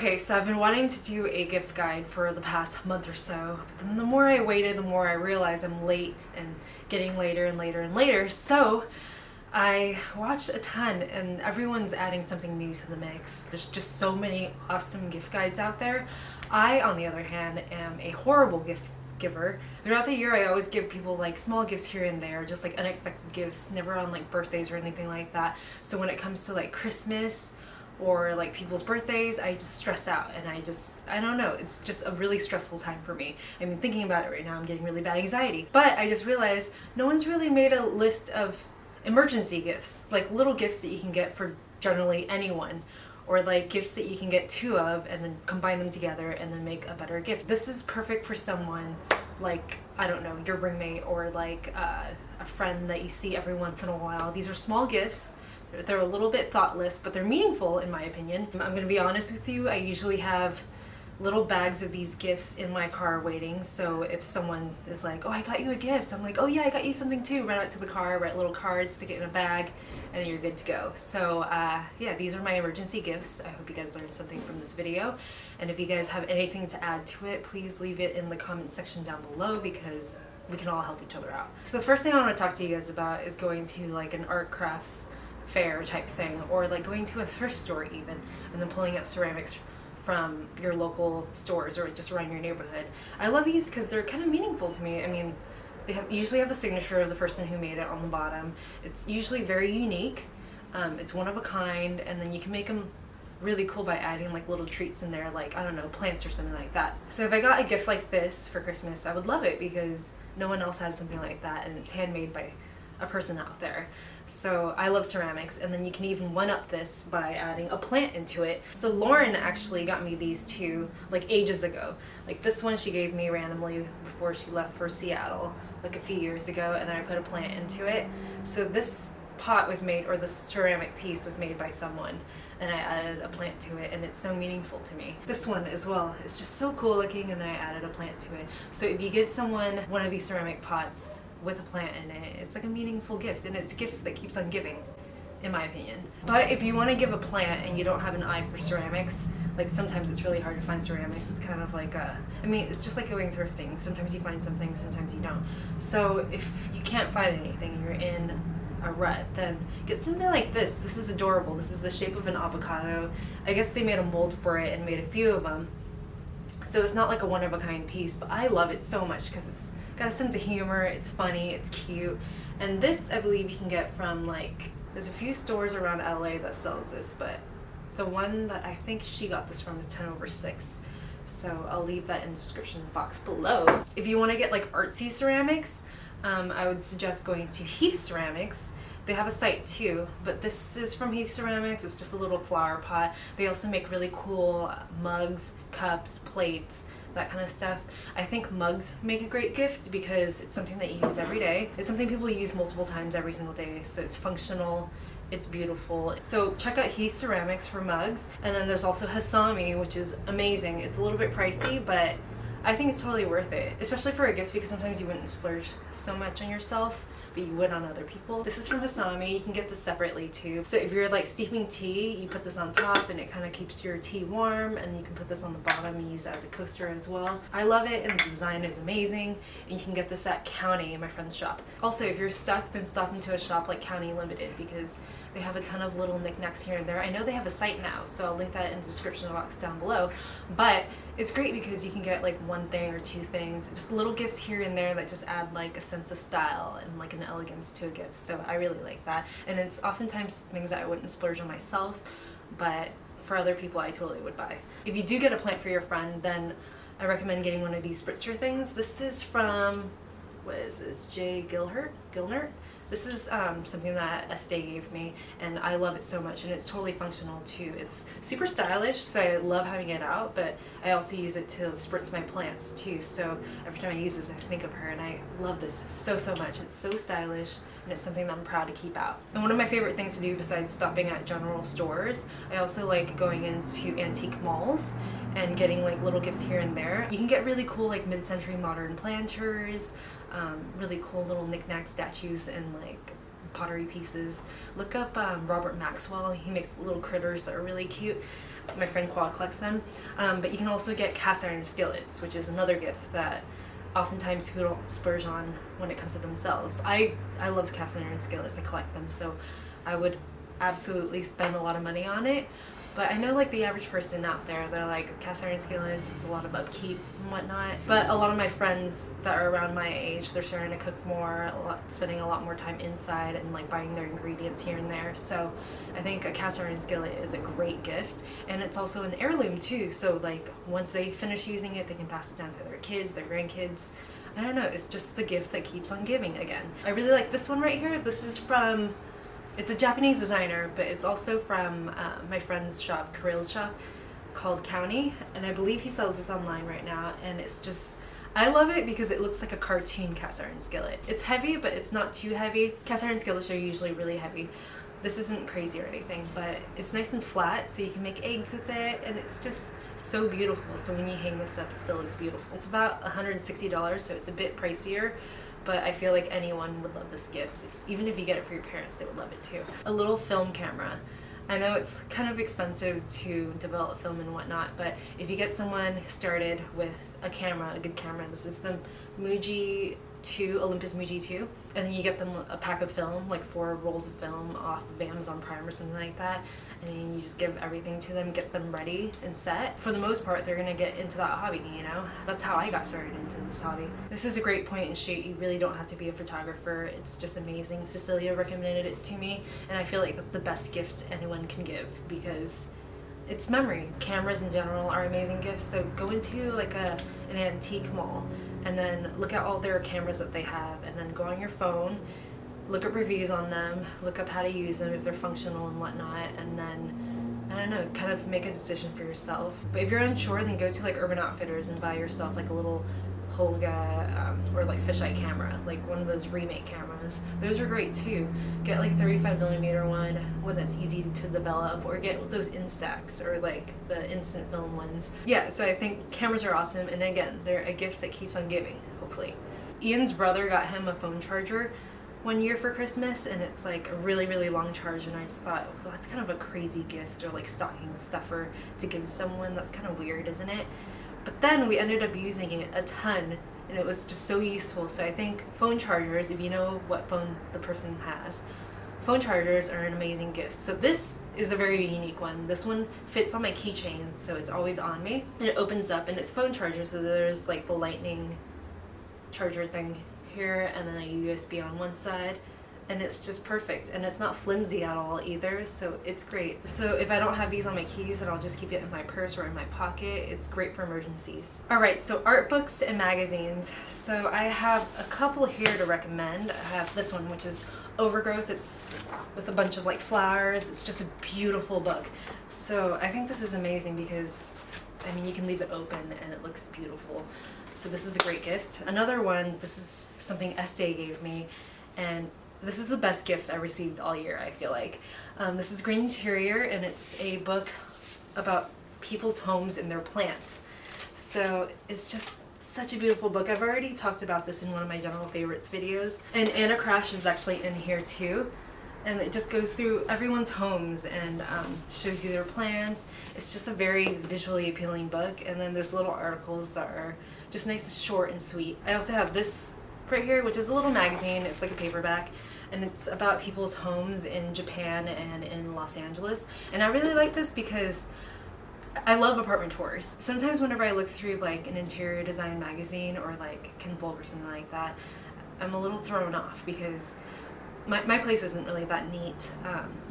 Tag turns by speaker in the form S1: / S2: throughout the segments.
S1: Okay, so I've been wanting to do a gift guide for the past month or so, but then the more I waited, the more I realized I'm late and getting later and later and later, so I watched a ton and everyone's adding something new to the mix. There's just so many awesome gift guides out there. I, on the other hand, am a horrible gift giver. Throughout the year, I always give people like small gifts here and there, just like unexpected gifts, never on like birthdays or anything like that. So when it comes to like Christmas or like people's birthdays, I just stress out and I don't know, it's just a really stressful time for me. I mean, thinking about it right now, I'm getting really bad anxiety. But I just realized no one's really made a list of emergency gifts, like little gifts that you can get for generally anyone, or like gifts that you can get two of and then combine them together and then make a better gift. This is perfect for someone like, I don't know, your roommate or like a friend that you see every once in a while. These are small gifts. They're a little bit thoughtless, but they're meaningful in my opinion. I'm gonna be honest with you, I usually have little bags of these gifts in my car waiting, so if someone is like, oh, I got you a gift, I'm like, oh yeah, I got you something too. Run out to the car, write little cards, stick it in a bag, and then you're good to go. So yeah, these are my emergency gifts. I hope you guys learned something from this video, and if you guys have anything to add to it, please leave it in the comment section down below because we can all help each other out. So the first thing I want to talk to you guys about is going to like an art crafts fair type thing, or like going to a thrift store even, and then pulling out ceramics from your local stores or just around your neighborhood. I love these because they're kind of meaningful to me. I mean, they usually have the signature of the person who made it on the bottom. It's usually very unique. It's one of a kind, and then you can make them really cool by adding like little treats in there, like, I don't know, plants or something like that. So if I got a gift like this for Christmas, I would love it because no one else has something like that, and it's handmade by a person out there. So I love ceramics, and then you can even one-up this by adding a plant into it. So Lauren actually got me these two like ages ago. Like this one she gave me randomly before she left for Seattle like a few years ago, and then I put a plant into it. So this pot was made, or this ceramic piece was made by someone, and I added a plant to it, and it's so meaningful to me. This one as well, it's just so cool looking, and then I added a plant to it. So if you give someone one of these ceramic pots with a plant in it, it's like a meaningful gift, and it's a gift that keeps on giving, in my opinion. But if you want to give a plant and you don't have an eye for ceramics, like sometimes it's really hard to find ceramics. It's kind of like I mean, it's just like going thrifting. Sometimes you find something, sometimes you don't. So if you can't find anything, you're in a rut, then get something like this. This is adorable. This is the shape of an avocado. I guess they made a mold for it and made a few of them. So it's not like a one-of-a-kind piece, but I love it so much because it's got a sense of humor, it's funny, it's cute. And this, I believe you can get from like, there's a few stores around LA that sells this, but the one that I think she got this from is 10/6. So I'll leave that in the description box below. If you want to get like artsy ceramics, I would suggest going to Heath Ceramics. They have a site too, but this is from Heath Ceramics. It's just a little flower pot. They also make really cool mugs, cups, plates, that kind of stuff. I think mugs make a great gift because it's something that you use every day. It's something people use multiple times every single day, so it's functional, it's beautiful. So check out Heath Ceramics for mugs, and then there's also Hasami, which is amazing. It's a little bit pricey, but I think it's totally worth it, especially for a gift because sometimes you wouldn't splurge so much on yourself, but you would on other people. This is from Hasami. You can get this separately too. So if you're like steeping tea, you put this on top and it kind of keeps your tea warm, and you can put this on the bottom and use it as a coaster as well. I love it, and the design is amazing, and you can get this at County, my friend's shop. Also, if you're stuck, then stop into a shop like County Limited because they have a ton of little knickknacks here and there. I know they have a site now, so I'll link that in the description box down below, but it's great because you can get like one thing or two things, just little gifts here and there that just add like a sense of style and like an elegance to a gift. So I really like that, and it's oftentimes things that I wouldn't splurge on myself, but for other people I totally would buy. If you do get a plant for your friend, then I recommend getting one of these spritzer things. This is from, what is this, j.glinert? This is something that Estee gave me, and I love it so much, and it's totally functional too. It's super stylish, so I love having it out, but I also use it to spritz my plants too, so every time I use this I think of her, and I love this so much. It's so stylish, and it's something that I'm proud to keep out. And one of my favorite things to do besides stopping at general stores, I also like going into antique malls and getting like little gifts here and there. You can get really cool like mid-century modern planters, really cool little knick-knack statues and like pottery pieces. Look up Robert Maxwell. He makes little critters that are really cute. My friend Quad collects them. But you can also get cast iron skillets, which is another gift that oftentimes people don't splurge on when it comes to themselves. I love cast iron skillets. I collect them, so I would absolutely spend a lot of money on it. But I know like the average person out there, they're like, cast iron skillets, it's a lot of upkeep and whatnot. But a lot of my friends that are around my age, they're starting to cook more, spending a lot more time inside and like buying their ingredients here and there. So I think a cast iron skillet is a great gift. And it's also an heirloom too. So like once they finish using it, they can pass it down to their kids, their grandkids. I don't know, it's just the gift that keeps on giving again. I really like this one right here. This is from, it's a Japanese designer, but it's also from my friend's shop, Karel's shop, called County, and I believe he sells this online right now, and it's just, I love it because it looks like a cartoon cast iron skillet. It's heavy, but it's not too heavy. Cast iron skillets are usually really heavy. This isn't crazy or anything, but it's nice and flat, so you can make eggs with it, and it's just so beautiful. So when you hang this up, it still looks beautiful. It's about $160, so it's a bit pricier, but I feel like anyone would love this gift. Even if you get it for your parents, they would love it too. A little film camera. I know it's kind of expensive to develop film and whatnot, but if you get someone started with a camera, a good camera, this is the MJU-II, Olympus MJU-II, and then you get them a pack of film, like 4 rolls of film off of Amazon Prime or something like that, and then you just give everything to them, get them ready and set. For the most part, they're gonna get into that hobby, you know? That's how I got started into this hobby. This is a great point and shoot. You really don't have to be a photographer. It's just amazing. Cecilia recommended it to me, and I feel like that's the best gift anyone can give because it's memory. Cameras in general are amazing gifts, so go into like an antique mall and then look at all their cameras that they have, and then go on your phone, look at reviews on them, look up how to use them, if they're functional and whatnot, and then, I don't know, kind of make a decision for yourself. But if you're unsure, then go to like Urban Outfitters and buy yourself like a little Holga or like fisheye camera, like one of those remake cameras. Those are great too. Get like 35mm one that's easy to develop, or get those Instax or like the instant film ones. Yeah, so I think cameras are awesome, and again, they're a gift that keeps on giving, hopefully. Ian's brother got him a phone charger one year for Christmas, and it's like a really, really long charge, and I just thought, well, that's kind of a crazy gift, or like stocking stuffer to give someone. That's kind of weird, isn't it? But then we ended up using it a ton, and it was just so useful. So I think phone chargers, if you know what phone the person has, phone chargers are an amazing gift. So this is a very unique one. This one fits on my keychain, so it's always on me, and it opens up, and it's phone charger, so there's like the lightning charger thing here, and then a USB on one side, and it's just perfect, and it's not flimsy at all either, so it's great. So if I don't have these on my keys, then I'll just keep it in my purse or in my pocket. It's great for emergencies. Alright, so art books and magazines. So I have a couple here to recommend. I have this one, which is Overgrowth. It's with a bunch of like flowers. It's just a beautiful book. So I think this is amazing because, I mean, you can leave it open and it looks beautiful. So this is a great gift. Another one, this is something Estee gave me, and this is the best gift I received all year, I feel like. This is Green Interior, and it's a book about people's homes and their plants. So it's just such a beautiful book. I've already talked about this in one of my general favorites videos. And Anna Crash is actually in here too. And it just goes through everyone's homes and shows you their plants. It's just a very visually appealing book. And then there's little articles that are just nice and short and sweet. I also have this right here, which is a little magazine. It's like a paperback, and it's about people's homes in Japan and in Los Angeles. And I really like this because I love apartment tours. Sometimes whenever I look through like an interior design magazine or like Ken Volk or something like that, I'm a little thrown off because my place isn't really that neat.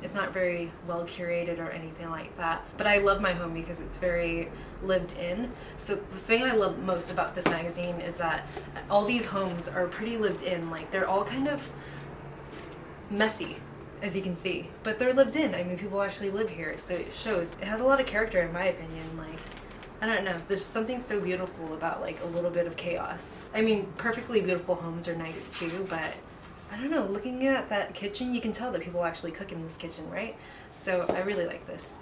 S1: It's not very well curated or anything like that. But I love my home because it's very lived in. So the thing I love most about this magazine is that all these homes are pretty lived in. Like, they're all kind of messy, as you can see, but they're lived in. I mean, people actually live here, so it shows. It has a lot of character, in my opinion. Like, I don't know, there's something so beautiful about like a little bit of chaos. I mean, perfectly beautiful homes are nice too, but I don't know, looking at that kitchen, you can tell that people actually cook in this kitchen, right? So I really like this.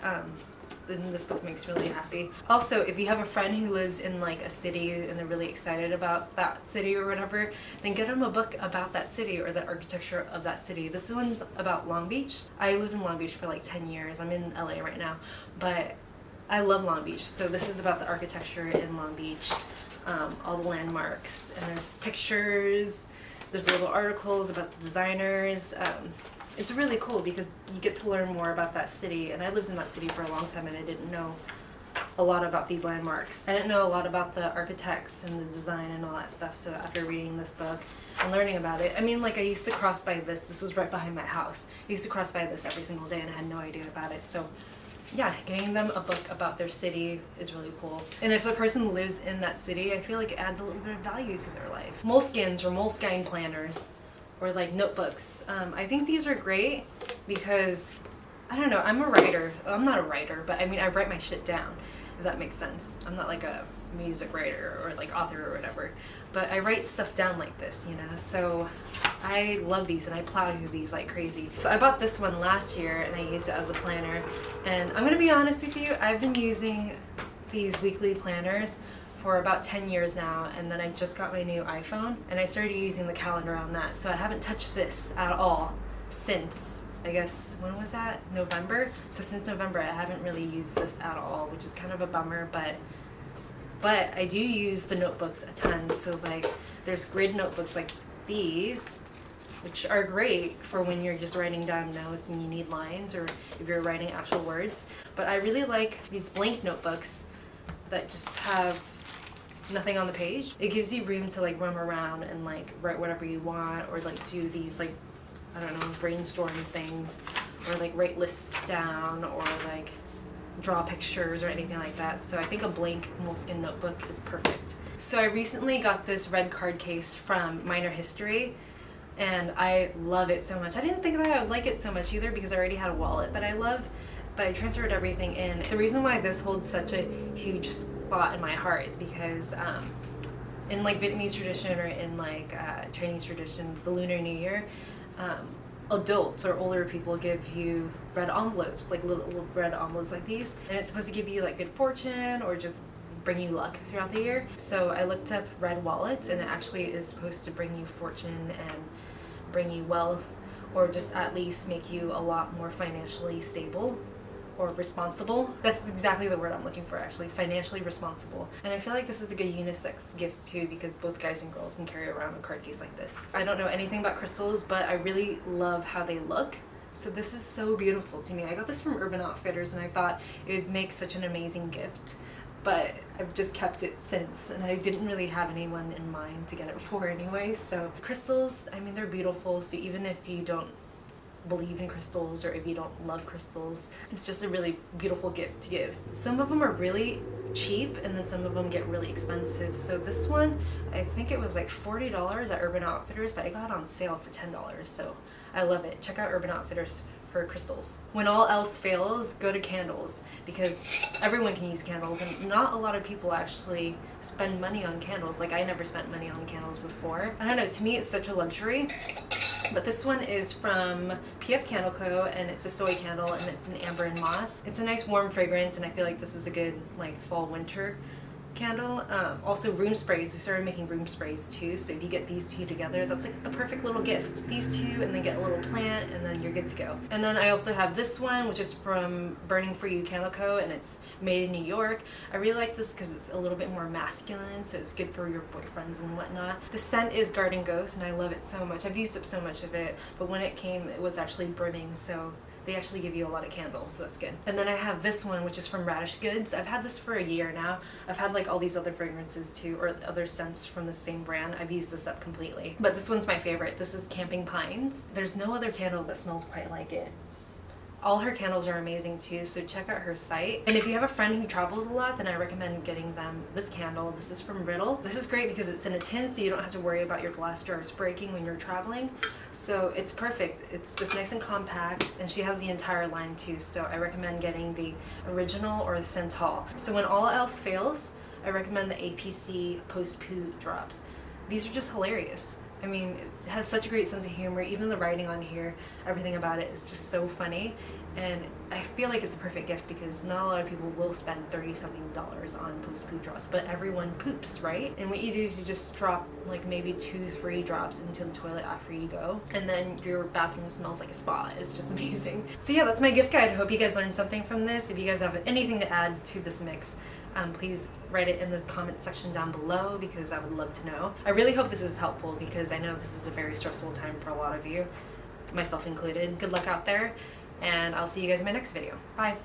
S1: Then this book makes me really happy. Also, if you have a friend who lives in like a city and they're really excited about that city or whatever, then get them a book about that city or the architecture of that city. This one's about Long Beach. I lived in Long Beach for like 10 years. I'm in LA right now, but I love Long Beach, so this is about the architecture in Long Beach, all the landmarks, and there's pictures, there's little articles about the designers. It's really cool because you get to learn more about that city, and I lived in that city for a long time and I didn't know a lot about these landmarks. I didn't know a lot about the architects and the design and all that stuff, so after reading this book and learning about it, I mean, like, I used to cross by this was right behind my house. I used to cross by this every single day and I had no idea about it, so yeah, getting them a book about their city is really cool. And if the person lives in that city, I feel like it adds a little bit of value to their life. Moleskines or Moleskine planners, or like notebooks. I think these are great because, I don't know, I'm a writer. I'm not a writer, but I mean, I write my shit down, if that makes sense. I'm not like a music writer or like author or whatever, but I write stuff down like this, you know, so I love these and I plow through these like crazy. So I bought this one last year and I used it as a planner, and I'm gonna be honest with you, I've been using these weekly planners for about 10 years now, and then I just got my new iPhone and I started using the calendar on that, so I haven't touched this at all since, I guess, when was that? November? So since November I haven't really used this at all, which is kind of a bummer, but I do use the notebooks a ton. So like there's grid notebooks like these, which are great for when you're just writing down notes and you need lines, or if you're writing actual words. But I really like these blank notebooks that just have nothing on the page. It gives you room to like roam around and like write whatever you want, or like do these like, I don't know, brainstorm things, or like write lists down, or like draw pictures or anything like that. So I think a blank moleskin notebook is perfect. So I recently got this red card case from Minor History and I love it so much. I didn't think that I would like it so much either because I already had a wallet that I love, but I transferred everything in. The reason why this holds such a huge spot in my heart is because in like Vietnamese tradition or in like Chinese tradition, the Lunar New Year, adults or older people give you red envelopes, like little red envelopes like these, and it's supposed to give you like good fortune or just bring you luck throughout the year. So I looked up red wallets, and it actually is supposed to bring you fortune and bring you wealth, or just at least make you a lot more financially stable or responsible. That's exactly the word I'm looking for, actually, financially responsible. And I feel like this is a good unisex gift too, because both guys and girls can carry around a card case like this. I don't know anything about crystals, but I really love how they look. So this is so beautiful to me. I got this from Urban Outfitters and I thought it would make such an amazing gift, but I've just kept it since, and I didn't really have anyone in mind to get it for anyway. So crystals, I mean, they're beautiful, so even if you don't believe in crystals or if you don't love crystals, it's just a really beautiful gift to give. Some of them are really cheap and then some of them get really expensive. So this one, I think it was like $40 at Urban Outfitters, but I got it on sale for $10, so I love it. Check out Urban Outfitters for crystals. When all else fails, go to candles, because everyone can use candles and not a lot of people actually spend money on candles. Like, I never spent money on candles before. I don't know, to me it's such a luxury. But this one is from PF Candle Co. and it's a soy candle and it's an amber and moss. It's a nice warm fragrance and I feel like this is a good like fall winter candle. Also room sprays, they started making room sprays too, so if you get these two together, that's like the perfect little gift. These two and then get a little plant and then you're good to go. And then I also have this one, which is from Burning For You Candle Co. and it's made in New York. I really like this because it's a little bit more masculine, so it's good for your boyfriends and whatnot. The scent is Garden Ghost and I love it so much. I've used up so much of it, but when it came it was actually burning, so they actually give you a lot of candles, so that's good. And then I have this one, which is from Radish Goods. I've had this for a year now. I've had like all these other fragrances too, or other scents from the same brand. I've used this up completely. But this one's my favorite. This is Camping Pines. There's no other candle that smells quite like it. All her candles are amazing too, so check out her site. And if you have a friend who travels a lot, then I recommend getting them this candle. This is from Riddle. This is great because it's in a tin, so you don't have to worry about your glass jars breaking when you're traveling. So it's perfect. It's just nice and compact, and she has the entire line too, so I recommend getting the original or the Cental. So when all else fails, I recommend the a.p.c post-poo drops. These are just hilarious. I mean, it has such a great sense of humor. Even the writing on here, everything about it is just so funny. And I feel like it's a perfect gift because not a lot of people will spend $30-something on post-poo drops, but everyone poops, right? And what you do is you just drop like maybe 2-3 drops into the toilet after you go, and then your bathroom smells like a spa. It's just amazing. So yeah, that's my gift guide. Hope you guys learned something from this. If you guys have anything to add to this mix, please write it in the comment section down below because I would love to know. I really hope this is helpful because I know this is a very stressful time for a lot of you, myself included. Good luck out there, and I'll see you guys in my next video. Bye!